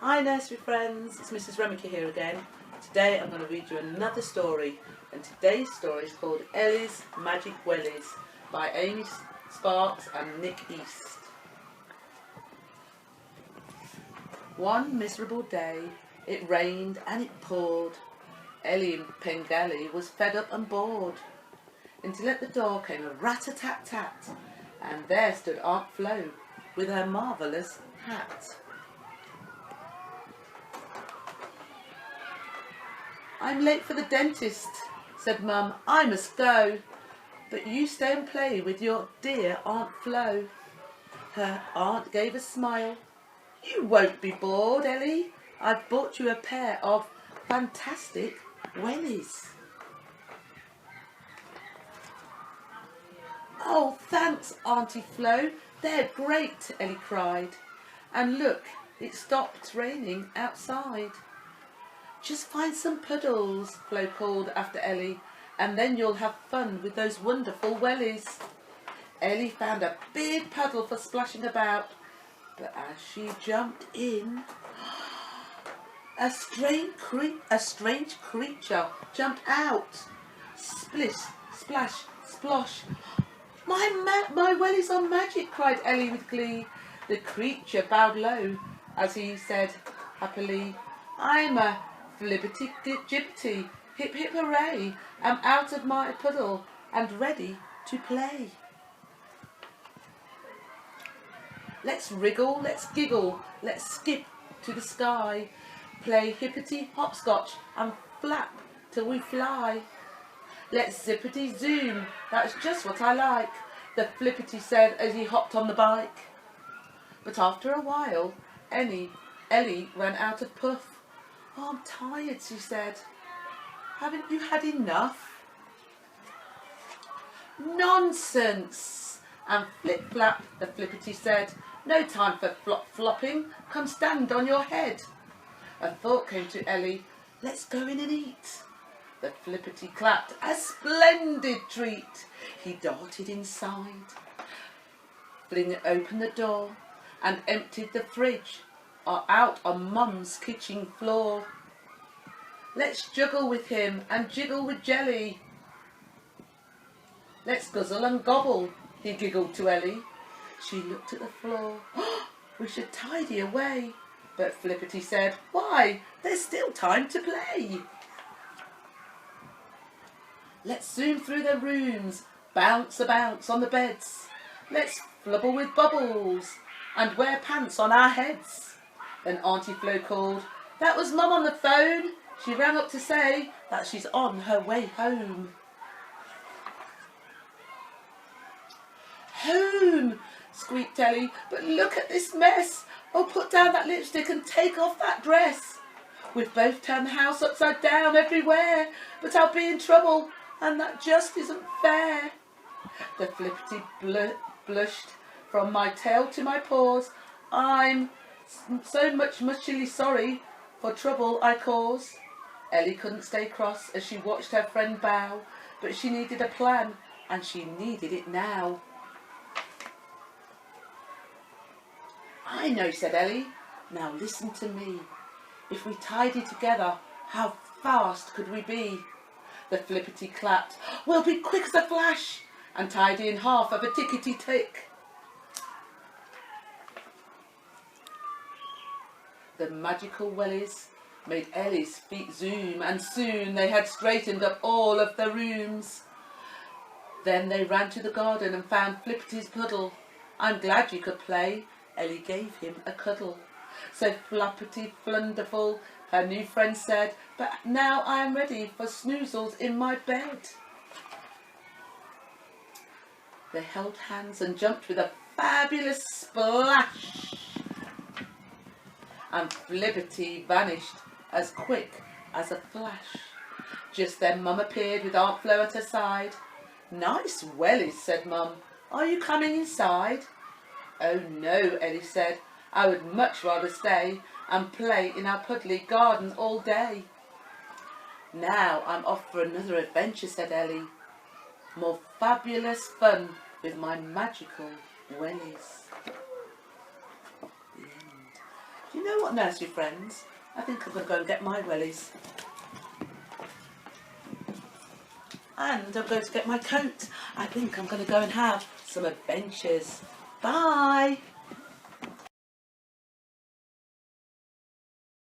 Hi Nursery Friends, it's Mrs Remikie here again. Today I'm going to read you another story, and today's story is called Ellie's Magic Wellies by Amy Sparks and Nick East. One miserable day, it rained and it poured. Ellie in Pengali was fed up and bored, until at the door came a rat-a-tat-tat, and there stood Aunt Flo with her marvellous hat. "I'm late for the dentist," said Mum. "I must go. But you stay and play with your dear Aunt Flo." Her aunt gave a smile. "You won't be bored, Ellie. I've bought you a pair of fantastic wellies." "Oh, thanks, Auntie Flo. They're great," Ellie cried. "And look, it stopped raining outside." "Just find some puddles," Flo called after Ellie, "and then you'll have fun with those wonderful wellies." Ellie found a big puddle for splashing about, but as she jumped in, a strange creature jumped out. Splish, splash, splosh. My wellies are magic," cried Ellie with glee. The creature bowed low as he said happily, "I'm a flippity-gibbity, hip hip hooray, I'm out of my puddle and ready to play. Let's wriggle, let's giggle, let's skip to the sky, play hippity hopscotch and flap till we fly. Let's zippity zoom, that's just what I like," the flippity said as he hopped on the bike. But after a while, Ellie ran out of puff. "Oh, I'm tired," she said. "Haven't you had enough?" "Nonsense!" and flip-flap, the flippity said. "No time for flop-flopping. Come stand on your head." A thought came to Ellie. "Let's go in and eat." The flippity clapped. "A splendid treat." He darted inside, flinging open the door, and emptied the fridge out on Mum's kitchen floor. "Let's juggle with him and jiggle with jelly. Let's guzzle and gobble," he giggled to Ellie. She looked at the floor. "We should tidy away," but Flippity said, "Why, there's still time to play. Let's zoom through the rooms, bounce-a-bounce on the beds. Let's flubble with bubbles and wear pants on our heads." Then Auntie Flo called, "That was Mum on the phone. She rang up to say that she's on her way home." "Home!" squeaked Ellie. "But look at this mess. Oh, put down that lipstick and take off that dress. We've both turned the house upside down everywhere, but I'll be in trouble, and that just isn't fair." The flippity blushed. "From my tail to my paws, I'm so muchly sorry for trouble I cause." Ellie couldn't stay cross as she watched her friend bow, but she needed a plan, and she needed it now. "I know," said Ellie. "Now listen to me. If we tidy together, how fast could we be?" The flippity clapped. "We'll be quick as a flash, and tidy in half of a tickety-tick." The magical wellies made Ellie's feet zoom, and soon they had straightened up all of the rooms. Then they ran to the garden and found Flippity's puddle. "I'm glad you could play." Ellie gave him a cuddle. So Flappity Flunderful, her new friend, said, "But now I am ready for snoozles in my bed." They held hands and jumped with a fabulous splash, and Flippity vanished as quick as a flash. Just then Mum appeared with Aunt Flo at her side. "Nice wellies," said Mum. "Are you coming inside?" "Oh no," Ellie said. "I would much rather stay and play in our puddly garden all day." "Now I'm off for another adventure," said Ellie. "More fabulous fun with my magical wellies." The end. Do you know what, Nursery Friends? I think I'm going to go and get my wellies. And I'm going to get my coat. I think I'm going to go and have some adventures. Bye.